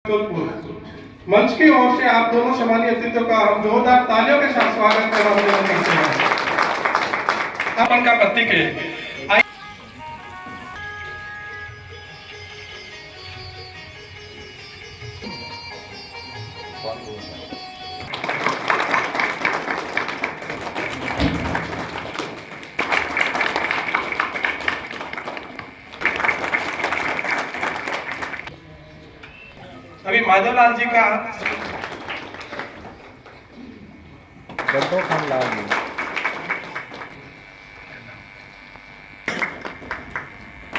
मंच की ओर से आप दोनों सम्मानीय अतिथियों का हम जोरदार तालियों के साथ स्वागत एवं अभिनंदन करते हैं। अपन का प्रतीक है। अभी माधवलाल जी का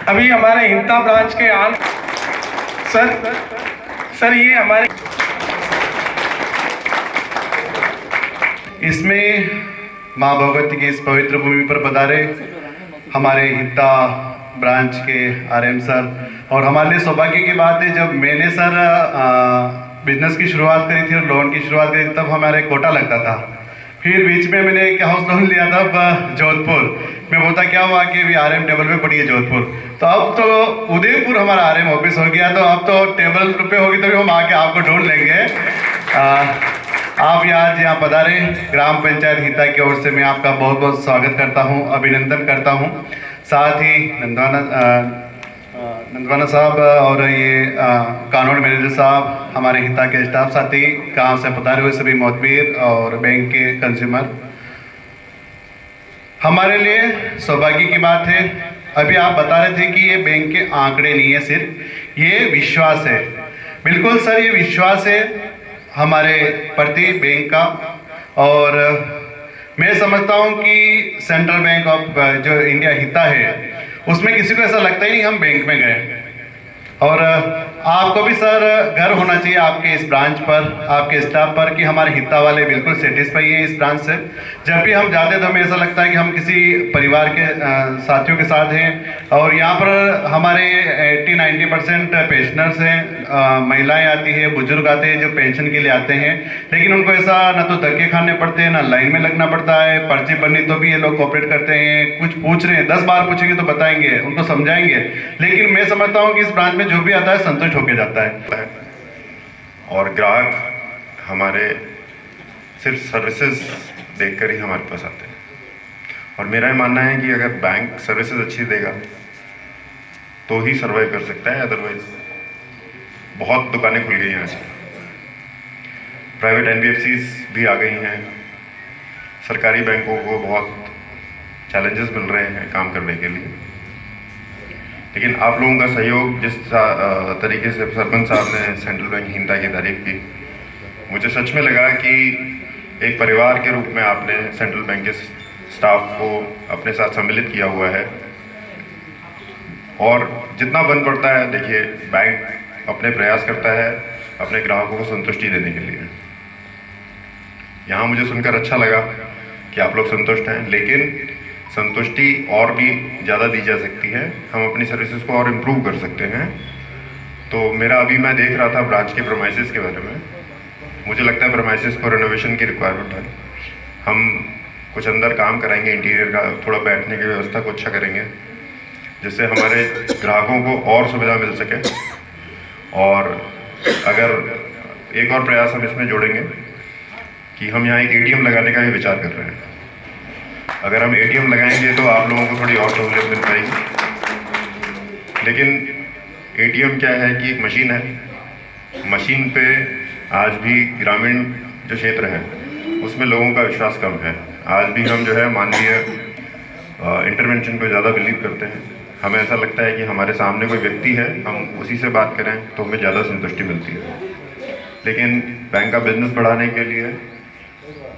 अभी हमारे हिंता ब्रांच के आल सर ये हमारे इसमें माँ भगवती की इस पवित्र भूमि पर पधारे हमारे हिंता ब्रांच के आरएम सर, और हमारे लिए सौभाग्य की बात है जब मैंने सर बिजनेस की शुरुआत करी थी और लोन की शुरुआत करी थी तब हमारे कोटा लगता था। फिर बीच में मैंने एक हाउस लोन लिया था जोधपुर में, बोलता क्या हुआ कि अभी आरएम टेबल पे पड़ी है जोधपुर, तो अब तो उदयपुर हमारा आरएम ऑफिस हो गया, तो अब तो टेबल पे होगी तभी हम आके आपको ढूंढ लेंगे। आप आज यहाँ पधारे, ग्राम पंचायत हिता की ओर से मैं आपका बहुत बहुत स्वागत करता हूँ, अभिनंदन करता हूँ। साथ ही नंदवाना साहब और ये कानून मैनेजर साहब, हमारे हिता के स्टाफ साथी, गांव से पधारे हुए सभी मोहतबीर और बैंक के कंज्यूमर, हमारे लिए सौभाग्य की बात है। अभी आप बता रहे थे कि ये बैंक के आंकड़े नहीं है, सिर्फ ये विश्वास है। बिल्कुल सर, ये विश्वास है हमारे प्रति बैंक का, और मैं समझता हूं कि सेंट्रल बैंक ऑफ जो इंडिया हिता है उसमें किसी को ऐसा लगता ही नहीं हम बैंक में गए। और आपको भी सर गर्व होना चाहिए आपके इस ब्रांच पर, आपके स्टाफ पर, कि हमारे हिता वाले बिल्कुल सेटिस्फाई हैं इस ब्रांच से। जब भी हम जाते हैं तो हमें ऐसा लगता है कि हम किसी परिवार के साथियों के साथ हैं। और यहाँ पर हमारे 80-90% पेंशनर्स हैं, महिलाएं आती है, बुजुर्ग आते हैं जो पेंशन के लिए आते हैं, लेकिन उनको ऐसा ना तो धक्के खाने पड़ते हैं, ना लाइन में लगना पड़ता है, पर्ची बननी तो भी ये लोग कोऑपरेट करते हैं। कुछ पूछ रहे हैं 10 बार पूछेंगे तो बताएंगे, उनको समझाएंगे, लेकिन मैं समझता हूँ कि इस ब्रांच में जो भी आता है संतुष्ट होकर जाता है। और ग्राहक हमारे सिर्फ सर्विसेज देखकर ही हमारे पास आते हैं, और मेरा ये मानना है कि अगर बैंक सर्विसेज अच्छी देगा तो ही सर्वाइव कर सकता है, अदरवाइज बहुत दुकानें खुल गई हैं आज, प्राइवेट एनबीएफसीज भी आ गई हैं, सरकारी बैंकों को बहुत चैलेंजेस मिल रहे हैं काम करने के लिए। लेकिन आप लोगों का सहयोग, जिस तरीके से सरपंच साहब ने सेंट्रल बैंक हिंता की तारीफ की, मुझे सच में लगा कि एक परिवार के रूप में आपने सेंट्रल बैंक के स्टाफ को अपने साथ सम्मिलित किया हुआ है। और जितना बन पड़ता है, देखिए बैंक अपने प्रयास करता है अपने ग्राहकों को संतुष्टि देने के लिए। यहाँ मुझे सुनकर अच्छा लगा कि आप लोग संतुष्ट हैं, लेकिन संतुष्टि और भी ज़्यादा दी जा सकती है, हम अपनी सर्विसेज को और इम्प्रूव कर सकते हैं। तो मेरा अभी मैं देख रहा था ब्रांच के प्रोमाइसेस के बारे में, मुझे लगता है प्रोमाइसेस को रेनोवेशन की रिक्वायरमेंट है। हम कुछ अंदर काम कराएंगे, इंटीरियर का थोड़ा बैठने की व्यवस्था को अच्छा करेंगे, जिससे हमारे ग्राहकों को और सुविधा मिल सके। और अगर एक और प्रयास हम इसमें जोड़ेंगे कि हम यहाँ एक एटीएम लगाने का भी विचार कर रहे हैं। अगर हम एटीएम लगाएंगे तो आप लोगों को थोड़ी और सहूलियत मिल पाएगी। लेकिन एटीएम क्या है कि एक मशीन है, मशीन पे आज भी ग्रामीण जो क्षेत्र है उसमें लोगों का विश्वास कम है। आज भी हम जो है मानवीय इंटरवेंशन को ज़्यादा बिलीव करते हैं। हमें ऐसा लगता है कि हमारे सामने कोई व्यक्ति है, हम उसी से बात करें तो हमें ज़्यादा संतुष्टि मिलती है। लेकिन बैंक का बिजनेस बढ़ाने के लिए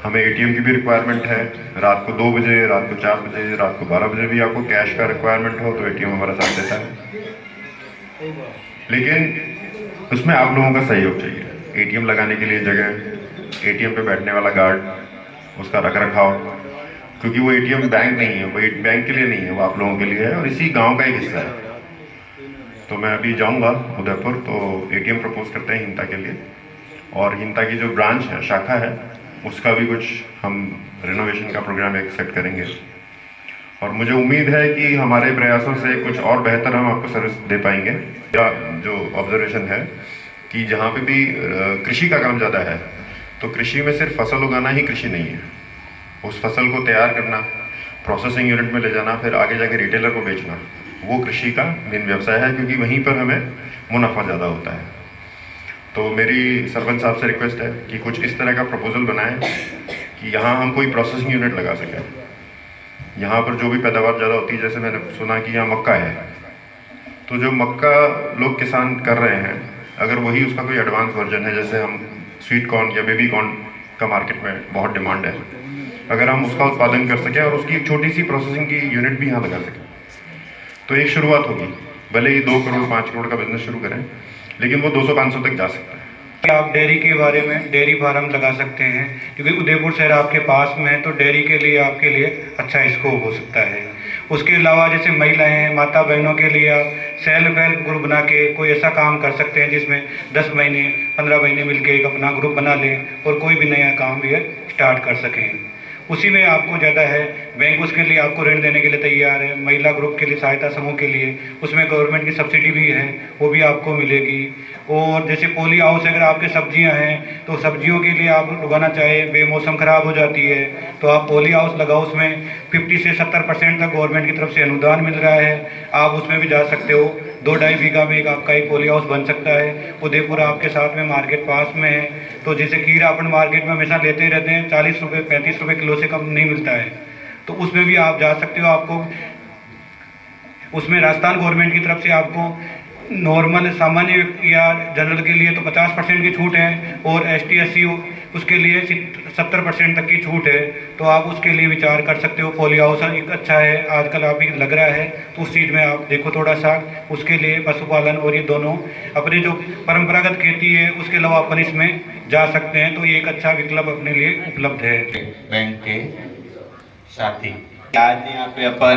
हमें एटीएम की भी रिक्वायरमेंट है। रात को 2 बजे, रात को 4 बजे, रात को 12 बजे भी आपको कैश का रिक्वायरमेंट हो तो एटीएम हमारा साथ देता है। लेकिन उसमें आप लोगों का सहयोग चाहिए। एटीएम लगाने के लिए जगह, एटीएम पे बैठने वाला गार्ड, उसका रखरखाव, क्योंकि वो एटीएम बैंक नहीं है, वो बैंक के लिए नहीं है, वो आप लोगों के लिए है और इसी गाँव का एक हिस्सा है। तो मैं अभी जाऊँगा उदयपुर, तो एटीएम प्रपोज करते हैं हिंता के लिए, और हिंता की जो ब्रांच है, शाखा है, उसका भी कुछ हम रिनोवेशन का प्रोग्राम एक सेट करेंगे। और मुझे उम्मीद है कि हमारे प्रयासों से कुछ और बेहतर हम आपको सर्विस दे पाएंगे। या जो ऑब्जर्वेशन है कि जहाँ पे भी कृषि का काम ज़्यादा है, तो कृषि में सिर्फ फसल उगाना ही कृषि नहीं है। उस फसल को तैयार करना, प्रोसेसिंग यूनिट में ले जाना, फिर आगे जाके रिटेलर को बेचना, वो कृषि का मेन व्यवसाय है, क्योंकि वहीं पर हमें मुनाफा ज़्यादा होता है। तो मेरी सरपंच साहब से रिक्वेस्ट है कि कुछ इस तरह का प्रपोजल बनाएं कि यहाँ हम कोई प्रोसेसिंग यूनिट लगा सकें। यहाँ पर जो भी पैदावार ज़्यादा होती है, जैसे मैंने सुना कि यहाँ मक्का है, तो जो मक्का लोग किसान कर रहे हैं, अगर वही उसका कोई एडवांस वर्जन है, जैसे हम स्वीट कॉर्न या बेबी कॉर्न का मार्केट में बहुत डिमांड है, अगर हम उसका उत्पादन कर सकें और उसकी एक छोटी सी प्रोसेसिंग की यूनिट भी यहाँ लगा सकें, तो एक शुरुआत होगी। भले ही 2 करोड़ 5 करोड़ का बिजनेस शुरू करें, लेकिन वो 200-500 तक जा सकता है। आप डेयरी के बारे में डेयरी फार्म लगा सकते हैं, क्योंकि उदयपुर शहर आपके पास में है, तो डेयरी के लिए आपके लिए अच्छा स्कोप हो सकता है। उसके अलावा जैसे महिलाएं, माता बहनों के लिए आप सेल्फ हेल्प ग्रुप बना के कोई ऐसा काम कर सकते हैं जिसमें 10 महीने 15 महीने मिलकर एक अपना ग्रुप बना लें और कोई भी नया काम भी स्टार्ट कर सकें। उसी में आपको ज़्यादा है, बैंक उसके लिए आपको ऋण देने के लिए तैयार है। महिला ग्रुप के लिए, सहायता समूह के लिए, उसमें गवर्नमेंट की सब्सिडी भी है, वो भी आपको मिलेगी। और जैसे पॉली हाउस, अगर आपके सब्जियां हैं तो सब्जियों के लिए आप उगाना चाहे, बेमौसम ख़राब हो जाती है तो आप पॉली हाउस लगाओ, उसमें 50 से 70% तक गवर्नमेंट की तरफ से अनुदान मिल रहा है, आप उसमें भी जा सकते हो। 2-2.5 बीघा में एक आपका एक पॉली हाउस बन सकता है। उदयपुर आपके साथ में मार्केट पास में है, तो जैसे खीरा अपन मार्केट में हमेशा लेते ही रहते हैं, 40 रुपये 35 रुपये किलो से कम नहीं मिलता है, तो उसमें भी आप जा सकते हो। आपको उसमें राजस्थान गवर्नमेंट की तरफ से आपको नॉर्मल सामान्य या जनरल के लिए तो 50% की छूट है, और ST SC उसके लिए 70% तक की छूट है, तो आप उसके लिए विचार कर सकते हो। पॉली हाउस एक अच्छा है, आजकल आप भी लग रहा है, तो उस चीज़ में आप देखो थोड़ा सा। उसके लिए पशुपालन और ये दोनों अपनी जो परंपरागत खेती है उसके अलावा अपन इसमें जा सकते हैं, तो ये एक अच्छा विकल्प अपने लिए उपलब्ध है। बैंक के साथी आज यहाँ पे अपन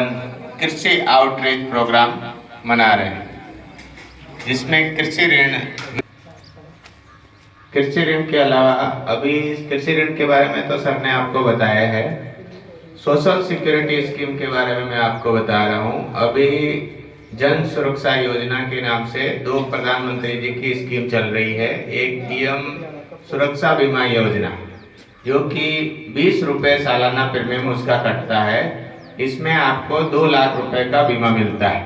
कृषि आउटरीच प्रोग्राम मना रहे हैं, जिसमें कृषि ऋण के अलावा अभी कृषि ऋण के बारे में तो सर ने आपको बताया है। सोशल सिक्योरिटी स्कीम के बारे में मैं आपको बता रहा हूँ। अभी जन सुरक्षा योजना के नाम से 2 प्रधानमंत्री जी की स्कीम चल रही है। एक PM सुरक्षा बीमा योजना, जो कि 20 रुपये सालाना प्रीमियम उसका कटता है। इसमें आपको 2 लाख रुपए का बीमा मिलता है।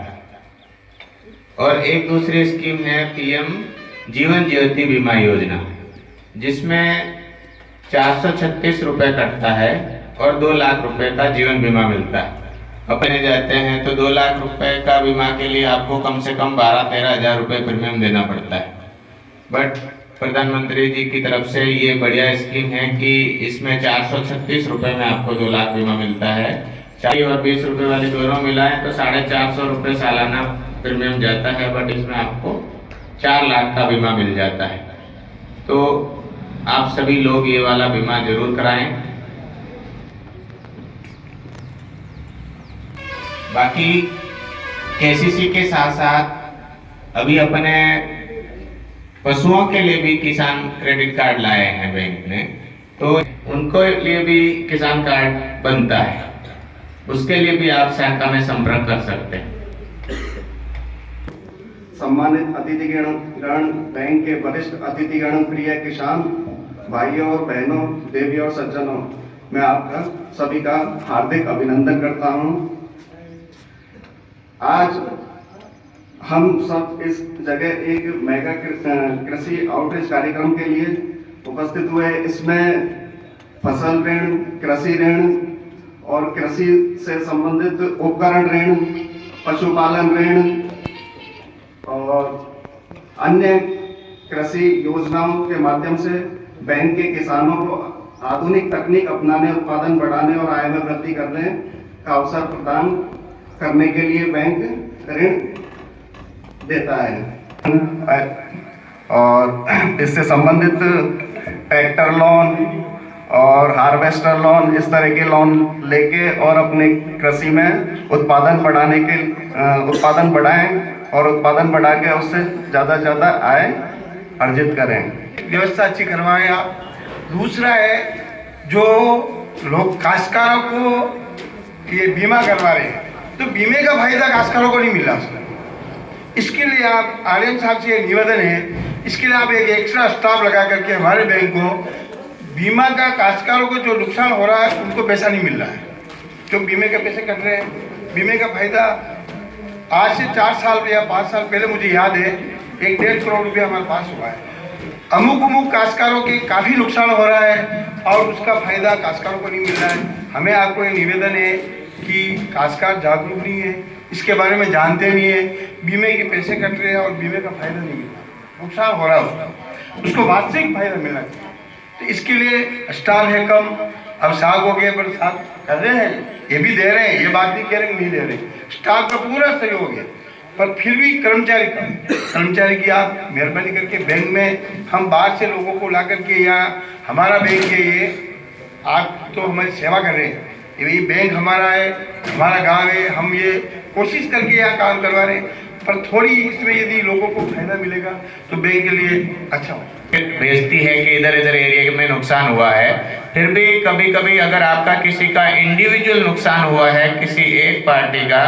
और एक दूसरी स्कीम है PM जीवन ज्योति बीमा योजना, जिसमें 436 रुपये कटता है और 2 लाख रुपए का जीवन बीमा मिलता है। अपने जाते हैं तो 2 लाख रुपए का बीमा के लिए आपको कम से कम 12-13 हज़ार रुपये प्रीमियम देना पड़ता है। बट प्रधानमंत्री जी की तरफ से ये बढ़िया स्कीम है कि इसमें 436 रुपये में आपको 2 लाख बीमा मिलता है। 40 और 20 रुपये वाली दोनों मिलाएं तो 450 रुपये सालाना प्रीमियम जाता है, बट इसमें आपको 4 लाख का बीमा मिल जाता है। तो आप सभी लोग ये वाला बीमा जरूर कराएं। बाकी KCC के साथ साथ अभी अपने पशुओं के लिए भी किसान क्रेडिट कार्ड लाए हैं बैंक ने, तो उनको लिए भी किसान कार्ड बनता है, उसके लिए भी आप शाखा में संपर्क कर सकते हैं। सम्मानित अतिथिगण, बैंक के वरिष्ठ अतिथिगण, प्रिय किसान भाइयों और बहनों, देवी और सज्जनों, मैं आपका सभी का हार्दिक अभिनंदन करता हूं। आज हम सब इस जगह एक मेगा कृषि आउटरीच कार्यक्रम के लिए उपस्थित हुए। इसमें फसल ऋण, कृषि ऋण और कृषि से संबंधित उपकरण ऋण, पशुपालन ऋण और अन्य कृषि योजनाओं के माध्यम से बैंक के किसानों को आधुनिक तकनीक अपनाने, उत्पादन बढ़ाने और आय में वृद्धि करने का अवसर प्रदान करने के लिए बैंक ऋण देता है। और इससे संबंधित ट्रैक्टर लोन और हार्वेस्टर लोन, इस तरह के लोन लेके और अपने कृषि में उत्पादन बढ़ाएं और उत्पादन बढ़ा के उससे ज़्यादा से ज़्यादा आय अर्जित करें। व्यवस्था अच्छी करवाएं आप। दूसरा है, जो लोग काश्तकारों को ये बीमा करवा रहे हैं, तो बीमे का फायदा काश्तकारों को नहीं मिला। इसके लिए आप RM साहब से निवेदन है इसके लिए आप एक एक्स्ट्रा स्टाफ लगा करके हमारे बैंक को बीमा का काश्तकारों को जो नुकसान हो रहा है उनको पैसा नहीं मिल रहा है, जो बीमे के पैसे कट रहे हैं, बीमे का फायदा आज से 4 साल या 5 साल पहले मुझे याद है 1.5 करोड़ रुपया हमारे पास हुआ है। अमुक काश्तकारों के काफ़ी नुकसान हो रहा है और उसका फायदा काश्तकारों को नहीं मिल रहा है। हमें आपको ये निवेदन है कि काश्तकार जागरूक नहीं है, इसके बारे में जानते नहीं है, बीमे के पैसे कट रहे हैं और बीमे का फायदा नहीं मिल रहा, नुकसान हो रहा है उसको वास्तविक फायदा मिलना चाहिए। तो इसके लिए स्टाफ है कम, अब साग हो गए पर साग कर रहे हैं, ये भी दे रहे हैं, ये बात नहीं कह रहे नहीं दे रहे, स्टाफ का पूरा सहयोग है, पर फिर भी कर्मचारी कम। कर्मचारी की आप मेहरबानी करके बैंक में हम बाहर से लोगों को ला करके यहाँ हमारा बैंक है, ये आप तो हमारी सेवा कर रहे हैं, ये बैंक हमारा है, हमारा गांव है, हम ये कोशिश करके यहाँ काम करवा रहे हैं, पर थोड़ी इसमें यदि लोगों को फायदा मिलेगा तो बैंक के लिए अच्छा हो। भेजती है कि इधर इधर एरिया में नुकसान हुआ है, फिर भी कभी कभी अगर आपका किसी का इंडिविजुअल नुकसान हुआ है किसी एक पार्टी का,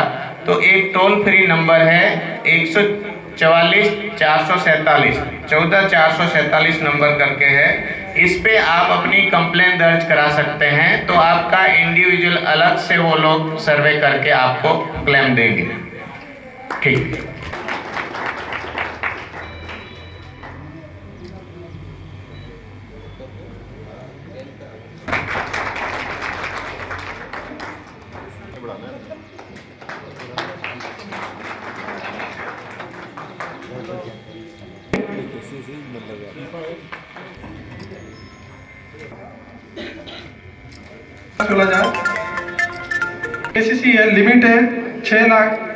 तो एक टोल फ्री नंबर है 144 447 14447 नंबर करके है, इस पे आप अपनी कंप्लेंट दर्ज करा सकते हैं। तो आपका इंडिविजुअल अलग से वो लोग सर्वे करके आपको क्लेम देंगे। ठीक। चला जाए, केसीसी है, लिमिट है 6 लाख